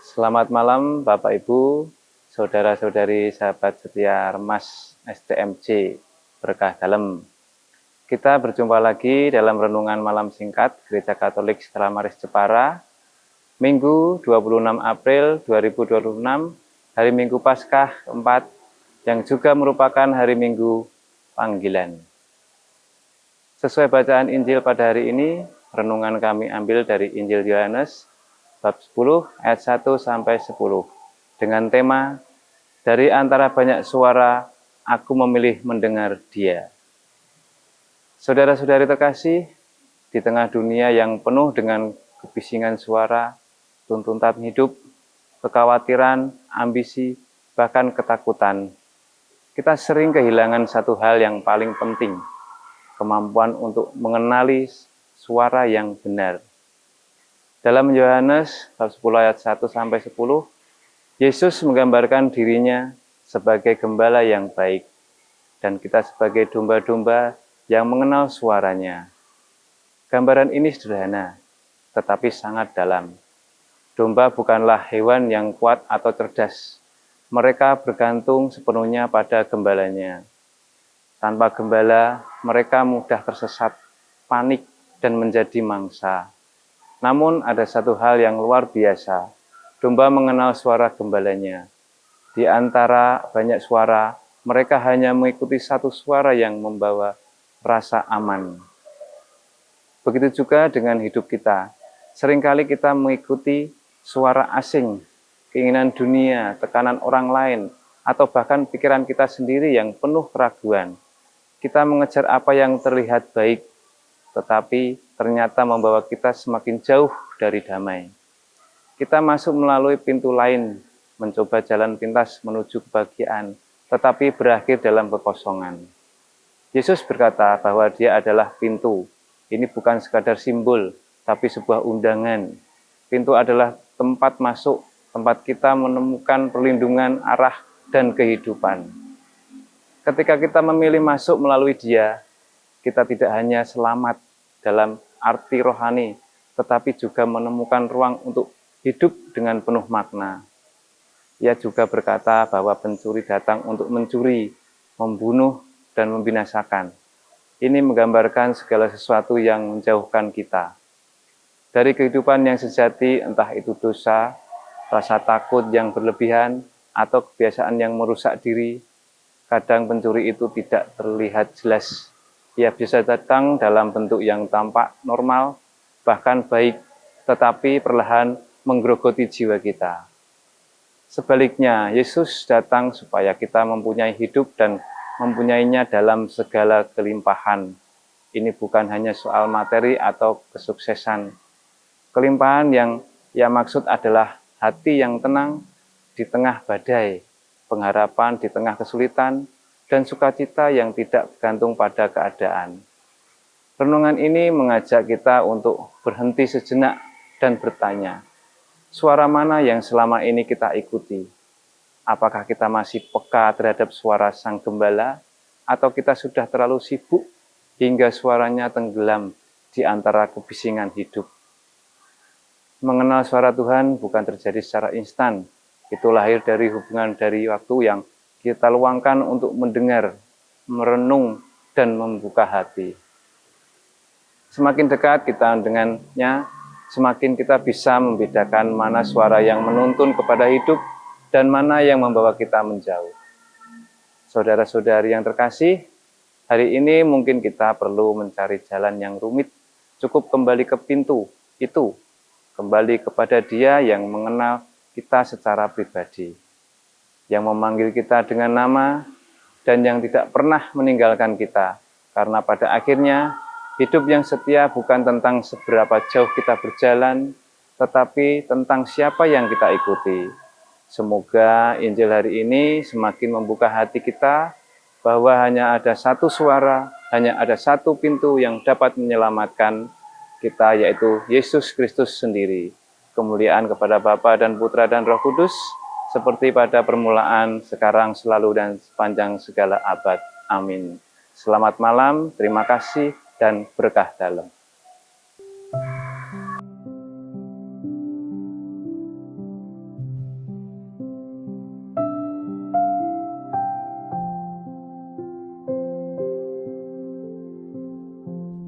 Selamat malam Bapak Ibu, saudara-saudari sahabat setia Remas STMJ Berkah Dalem. Kita berjumpa lagi dalam renungan malam singkat Gereja Katolik Stella Maris Jepara, Minggu 26 April 2026, hari Minggu Paskah keempat, yang juga merupakan hari Minggu panggilan. Sesuai bacaan Injil pada hari ini, renungan kami ambil dari Injil Yohanes bab 10 ayat 1 sampai 10 dengan tema dari antara banyak suara aku memilih mendengar Dia. Saudara-saudari terkasih, di tengah dunia yang penuh dengan kebisingan suara, tuntutan hidup, kekhawatiran, ambisi, bahkan ketakutan, kita sering kehilangan satu hal yang paling penting, kemampuan untuk mengenali suara yang benar. Dalam Yohanes bab 10 ayat 1 sampai 10, Yesus menggambarkan dirinya sebagai gembala yang baik dan kita sebagai domba-domba yang mengenal suaranya. Gambaran ini sederhana, tetapi sangat dalam. Domba bukanlah hewan yang kuat atau cerdas. Mereka bergantung sepenuhnya pada gembalanya. Tanpa gembala, mereka mudah tersesat, panik, dan menjadi mangsa. Namun ada satu hal yang luar biasa, domba mengenal suara gembalanya. Di antara banyak suara, mereka hanya mengikuti satu suara yang membawa rasa aman. Begitu juga dengan hidup kita. Seringkali kita mengikuti suara asing, keinginan dunia, tekanan orang lain, atau bahkan pikiran kita sendiri yang penuh keraguan. Kita mengejar apa yang terlihat baik, tetapi ternyata membawa kita semakin jauh dari damai. Kita masuk melalui pintu lain, mencoba jalan pintas menuju kebahagiaan, tetapi berakhir dalam kekosongan. Yesus berkata bahwa Dia adalah pintu. Ini bukan sekadar simbol, tapi sebuah undangan. Pintu adalah tempat masuk, tempat kita menemukan perlindungan, arah, dan kehidupan. Ketika kita memilih masuk melalui Dia, kita tidak hanya selamat dalam arti rohani, tetapi juga menemukan ruang untuk hidup dengan penuh makna. Ia juga berkata bahwa pencuri datang untuk mencuri, membunuh, dan membinasakan. Ini menggambarkan segala sesuatu yang menjauhkan kita dari kehidupan yang sejati, entah itu dosa, rasa takut yang berlebihan, atau kebiasaan yang merusak diri. Kadang pencuri itu tidak terlihat jelas. Ia bisa datang dalam bentuk yang tampak normal, bahkan baik, tetapi perlahan menggerogoti jiwa kita. Sebaliknya, Yesus datang supaya kita mempunyai hidup dan mempunyainya dalam segala kelimpahan. Ini bukan hanya soal materi atau kesuksesan. Kelimpahan yang Ia maksud adalah hati yang tenang di tengah badai, pengharapan di tengah kesulitan, dan sukacita yang tidak bergantung pada keadaan. Renungan ini mengajak kita untuk berhenti sejenak dan bertanya, suara mana yang selama ini kita ikuti? Apakah kita masih peka terhadap suara Sang Gembala, atau kita sudah terlalu sibuk hingga suaranya tenggelam di antara kebisingan hidup? Mengenal suara Tuhan bukan terjadi secara instan. Itu lahir dari hubungan dari waktu yang kita luangkan untuk mendengar, merenung, dan membuka hati. Semakin dekat kita dengannya, semakin kita bisa membedakan mana suara yang menuntun kepada hidup dan mana yang membawa kita menjauh. Saudara-saudari yang terkasih, hari ini mungkin kita perlu mencari jalan yang rumit, cukup kembali ke pintu itu, kembali kepada Dia yang mengenal kita secara pribadi, yang memanggil kita dengan nama, dan yang tidak pernah meninggalkan kita. Karena pada akhirnya, hidup yang setia bukan tentang seberapa jauh kita berjalan, tetapi tentang siapa yang kita ikuti. Semoga Injil hari ini semakin membuka hati kita, bahwa hanya ada satu suara, hanya ada satu pintu yang dapat menyelamatkan kita, yaitu Yesus Kristus sendiri. Kemuliaan kepada Bapa dan Putra dan Roh Kudus, seperti pada permulaan, sekarang, selalu, dan sepanjang segala abad. Amin. Selamat malam, terima kasih, dan berkah dalam.